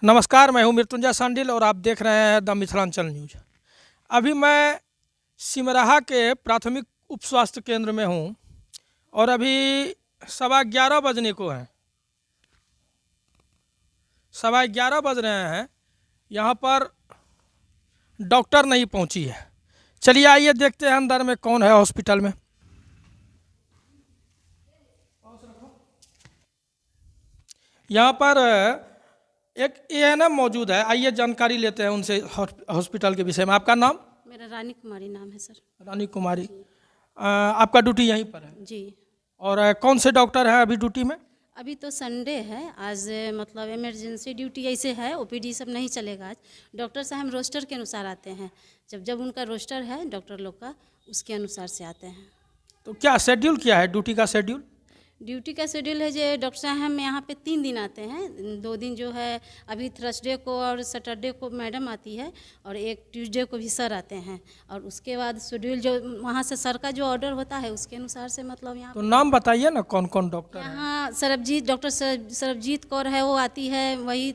नमस्कार, मैं हूं मृत्युंजय सांडिल और आप देख रहे हैं द मिथिलांचल न्यूज। अभी मैं सिमराहा के प्राथमिक उप स्वास्थ्य केंद्र में हूं और अभी 11:15 बजने को हैं। 11:15 बज रहे हैं, यहाँ पर डॉक्टर नहीं पहुंची है। चलिए आइए देखते हैं अंदर में कौन है हॉस्पिटल में। यहाँ पर एक एएनएम मौजूद है, आइए जानकारी लेते हैं उनसे हॉस्पिटल के विषय में। आपका नाम? मेरा रानी कुमारी नाम है सर। रानी कुमारी। आपका ड्यूटी यहीं पर है? जी। और कौन से डॉक्टर हैं अभी ड्यूटी में? अभी तो संडे है, आज मतलब इमरजेंसी ड्यूटी ऐसे है, ओपीडी सब नहीं चलेगा आज। डॉक्टर साहब रोस्टर के अनुसार आते हैं, जब उनका रोस्टर है डॉक्टर लोग का, उसके अनुसार से आते हैं। तो क्या शेड्यूल किया है ड्यूटी का शेड्यूल? ड्यूटी का शेड्यूल है जो डॉक्टर साहब हम यहाँ पे 3 दिन आते हैं। 2 दिन जो है अभी थर्सडे को और सैटरडे को मैडम आती है और एक ट्यूसडे को भी सर आते हैं। और उसके बाद शेड्यूल जो वहाँ से सर का जो ऑर्डर होता है उसके अनुसार से मतलब यहाँ तो नाम बताइए ना, कौन कौन डॉक्टर हैं? यहाँ सरबजीत, डॉक्टर सरबजीत कौर है, वो आती है वही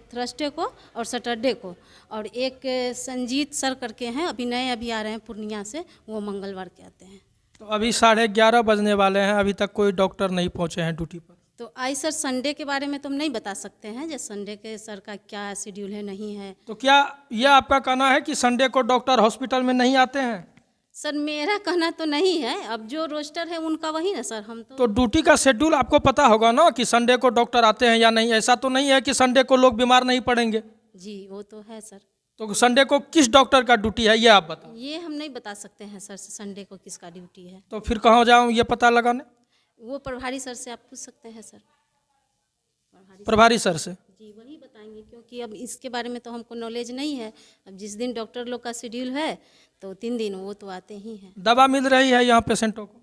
थर्सडे को और सैटरडे को। और एक संजीत सर करके हैं, अभी आ रहे हैं पूर्णिया से, वो मंगलवार के आते हैं। तो अभी 11:30 बजने वाले हैं, अभी तक कोई डॉक्टर नहीं पहुंचे हैं ड्यूटी पर। तो आई सर संडे के बारे में तो हम नहीं बता सकते हैं, जैसे संडे के सर का क्या शेड्यूल है नहीं है। तो क्या यह आपका कहना है कि संडे को डॉक्टर हॉस्पिटल में नहीं आते हैं? सर मेरा कहना तो नहीं है, अब जो रोस्टर है उनका वही ना सर। हम तो ड्यूटी का शेड्यूल आपको पता होगा ना कि संडे को डॉक्टर आते हैं या नहीं। ऐसा तो नहीं है कि संडे को लोग बीमार नहीं पड़ेंगे। जी वो तो है सर। तो संडे को किस डॉक्टर का ड्यूटी है ये आप बताओ। ये हम नहीं बता सकते हैं सर, संडे को किसका ड्यूटी है। तो फिर कहाँ जाऊँ ये पता लगाने? वो प्रभारी सर से आप पूछ सकते हैं सर। प्रभारी सर से? जी वही बताएंगे, क्योंकि अब इसके बारे में तो हमको नॉलेज नहीं है। अब जिस दिन डॉक्टर लोग का शेड्यूल है तो 3 दिन वो तो आते ही हैं। दवा मिल रही है यहाँ पेशेंटों को?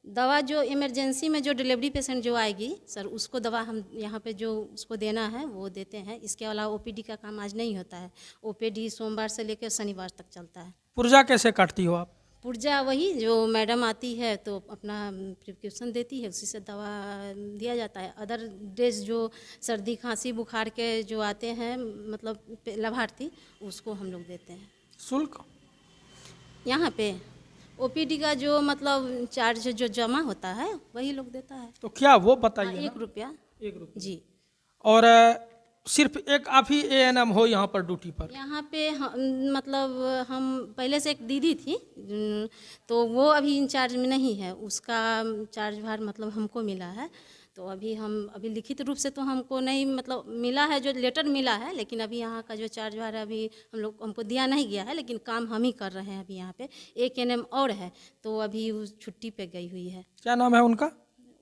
दवा जो इमरजेंसी में जो डिलीवरी पेशेंट जो आएगी सर, उसको दवा हम यहाँ पे जो उसको देना है वो देते हैं। इसके अलावा ओपीडी का काम आज नहीं होता है। ओपीडी सोमवार से लेकर शनिवार तक चलता है। पुर्जा कैसे काटती हो आप? पुर्जा वही जो मैडम आती है तो अपना प्रिस्क्रिप्शन देती है, उसी से दवा दिया जाता है। अदर डेज जो सर्दी खांसी बुखार के जो आते हैं मतलब लाभार्थी, उसको हम लोग देते हैं। शुल्क यहाँ पे ओपीडी का जो मतलब चार्ज जो जमा होता है वही लोग देता है। तो क्या वो बताइए ना। 1 रुपया। 1 रुपया जी। और सिर्फ एक आप ही एएनएम हो यहाँ पर ड्यूटी पर? यहाँ पे मतलब हम पहले से एक दीदी थी, तो वो अभी इंचार्ज में नहीं है, उसका चार्ज भार मतलब हमको मिला है। तो अभी लिखित रूप से तो हमको नहीं मतलब मिला है, जो लेटर मिला है, लेकिन अभी यहाँ का जो चार्ज भार है अभी हमको दिया नहीं गया है, लेकिन काम हम ही कर रहे हैं अभी यहाँ पे। एक एएनएम और है तो अभी उस छुट्टी पे गई हुई है। क्या नाम है उनका?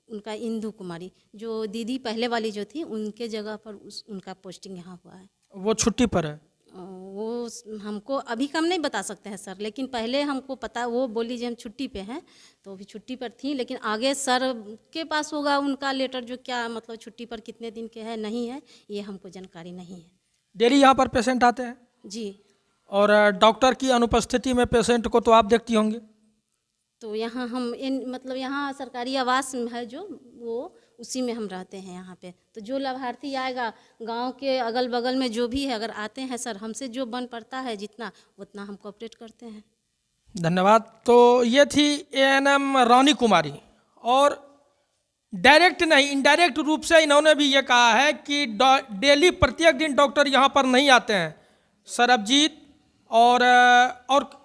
उनका इंदू कुमारी, जो दीदी पहले वाली जो थी उनके जगह पर उनका पोस्टिंग यहाँ हुआ है। वो छुट्टी पर है? वो हमको अभी कम नहीं बता सकते हैं सर, लेकिन पहले हमको पता, वो बोली जी हम छुट्टी पे हैं, तो अभी छुट्टी पर थी। लेकिन आगे सर के पास होगा उनका लेटर जो क्या मतलब छुट्टी पर कितने दिन के है नहीं है, ये हमको जानकारी नहीं है। डेली यहाँ पर पेशेंट आते हैं? जी। और डॉक्टर की अनुपस्थिति में पेशेंट को तो आप देखती होंगी? तो यहाँ हम मतलब यहाँ सरकारी आवास है जो, वो उसी में हम रहते हैं यहाँ पे। तो जो लाभार्थी आएगा गांव के अगल बगल में जो भी है, अगर आते हैं सर, हमसे जो बन पड़ता है जितना उतना हम कोऑपरेट करते हैं। धन्यवाद। तो ये थी एएनएम रानी कुमारी। और डायरेक्ट नहीं, इनडायरेक्ट रूप से इन्होंने भी ये कहा है कि डेली प्रत्येक दिन डॉक्टर यहाँ पर नहीं आते हैं। सरबजीत और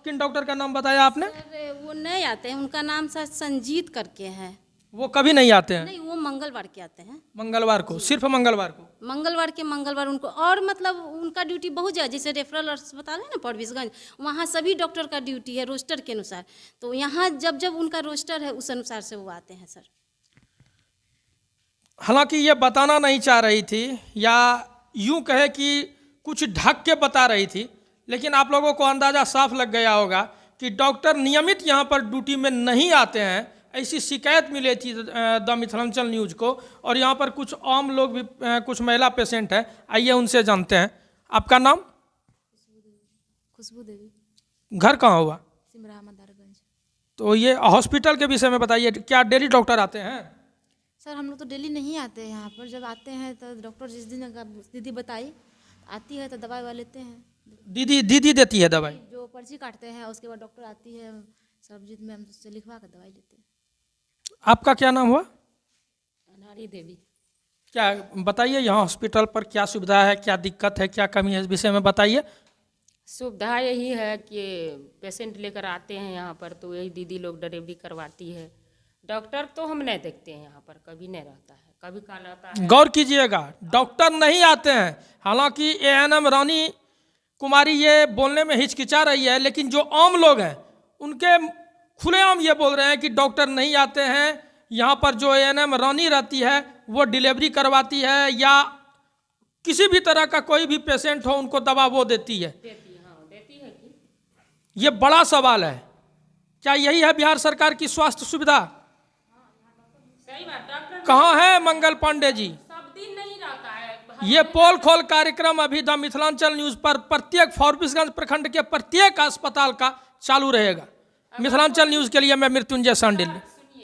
किन डॉक्टर का नाम बताया आपने? सर वो नहीं आते हैं, उनका नाम सर संजीत करके है। वो कभी नहीं आते हैं? नहीं, वो मंगलवार के आते हैं। मंगलवार को? सिर्फ मंगलवार को? मंगलवार उनको, और मतलब उनका ड्यूटी बहुत ज़्यादा, जैसे रेफरल अस्पताल है ना परवेशगंज, वहाँ सभी डॉक्टर का ड्यूटी है रोस्टर के अनुसार। तो यहाँ जब उनका रोस्टर है उस अनुसार से वो आते हैं सर। हालांकि ये बताना नहीं चाह रही थी, या यूं कहे कि कुछ ढक के बता रही थी, लेकिन आप लोगों को अंदाज़ा साफ लग गया होगा कि डॉक्टर नियमित यहाँ पर ड्यूटी में नहीं आते हैं। ऐसी शिकायत मिली थी द मिथिलांचल न्यूज को। और यहाँ पर कुछ आम लोग भी, कुछ महिला पेशेंट हैं, आइए उनसे जानते हैं। आपका नाम? खुशबू देवी। घर कहाँ हुआ? सिमराहा मदारगंज। तो ये हॉस्पिटल के विषय में बताइए, क्या डेली डॉक्टर आते हैं? सर हम लोग तो डेली नहीं आते हैं यहाँ पर। जब आते हैं तो डॉक्टर जिस दिन दीदी बताई आती है तो दवाई वाला लेते हैं, दीदी देती है दवाई? जो पर्ची काटते हैं उसके बाद डॉक्टर आती है, सरबजीत मैम से लिखवा कर दवाई लेते हैं। आपका क्या नाम हुआ? अनारी देवी। क्या बताइए, यहाँ हॉस्पिटल पर क्या सुविधा है, क्या दिक्कत है, क्या कमी है, इस विषय में बताइए। सुविधा यही है कि पेशेंट लेकर आते हैं यहाँ पर तो यही दीदी लोग डिलीवरी करवाती है। डॉक्टर तो हम नहीं देखते हैं यहाँ पर, कभी नहीं रहता है, कभी काल आता है। गौर कीजिएगा, डॉक्टर नहीं आते हैं। हालांकि एएनएम रानी कुमारी ये बोलने में हिचकिचा रही है, लेकिन जो आम लोग हैं उनके खुलेआम ये बोल रहे हैं कि डॉक्टर नहीं आते हैं। यहाँ पर जो एएनएम रानी रहती है वो डिलीवरी करवाती है, या किसी भी तरह का कोई भी पेशेंट हो उनको दवा वो देती है। देती है कि ये बड़ा सवाल है। क्या यही है बिहार सरकार की स्वास्थ्य सुविधा? सही बात, डॉक्टर कहाँ है मंगल पांडे जी? सब दिन नहीं रहता है। ये पोल खोल कार्यक्रम अभी द मिथिलांचल न्यूज पर प्रत्येक फॉरबिसगंज प्रखंड के प्रत्येक अस्पताल का चालू रहेगा। मिथिलांचल न्यूज के लिए मैं मृत्युंजय सांडिल।